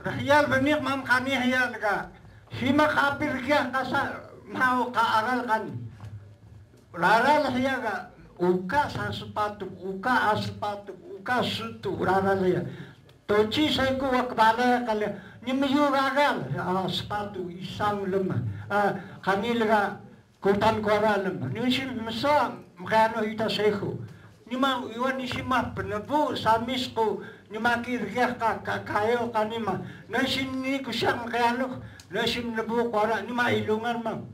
Rahiyal benih mam kani hayal ka. Hima kapir kya kasa mau kaaral kan. Raral hayal ka. Uka sa sepatu, uka asepatu, uka sutu raral hayal. Tochi saya ku wakbala kali. Nimayu raral sepatu isang lemah. Kani lega kutan kuara lemah. Nisim masa mkano ita sehu. Nima iwan nisima penebu samis ko nima kirgah ka kayo kanima nasim ni kusang kayano nasim nebu kuara nima ilungan mam.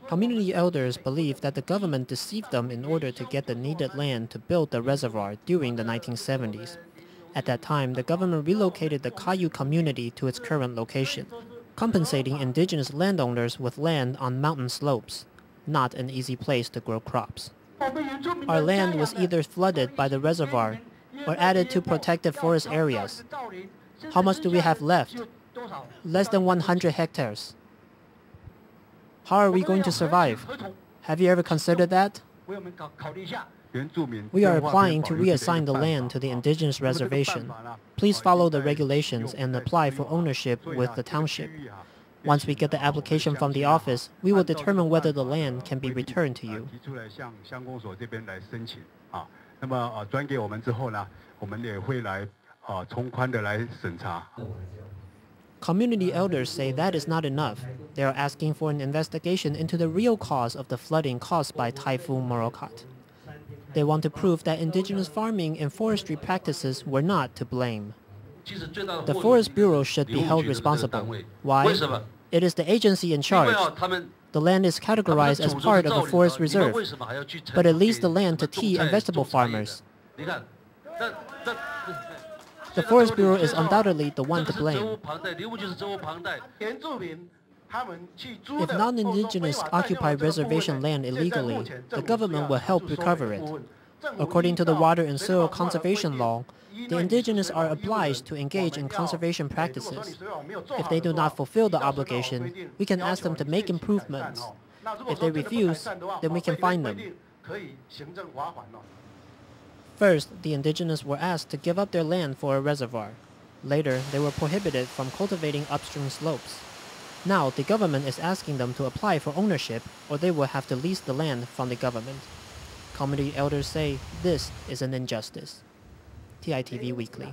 Community elders believe that the government deceived them in order to get the needed land to build the reservoir during the 1970s. At that time, the government relocated the Kayu community to its current location, compensating indigenous landowners with land on mountain slopes, not an easy place to grow crops. Our land was either flooded by the reservoir or added to protected forest areas. How much do we have left? Less than 100 hectares. How are we going to survive? Have you ever considered that? We are applying to reassign the land to the indigenous reservation. Please follow the regulations and apply for ownership with the township. Once we get the application from the office, we will determine whether the land can be returned to you. Community elders say that is not enough. They are asking for an investigation into the real cause of the flooding caused by Typhoon Morakot. They want to prove that indigenous farming and forestry practices were not to blame. The Forest Bureau should be held responsible. Why? It is the agency in charge. The land is categorized as part of a forest reserve, but it leaves the land to tea and vegetable farmers. The Forest Bureau is undoubtedly the one to blame. If non-indigenous occupy reservation land illegally, the government will help recover it. According to the Water and Soil Conservation Law, the indigenous are obliged to engage in conservation practices. If they do not fulfill the obligation, we can ask them to make improvements. If they refuse, then we can fine them. First, the indigenous were asked to give up their land for a reservoir. Later, they were prohibited from cultivating upstream slopes. Now, the government is asking them to apply for ownership, or they will have to lease the land from the government. Community elders say this is an injustice. TITV Weekly.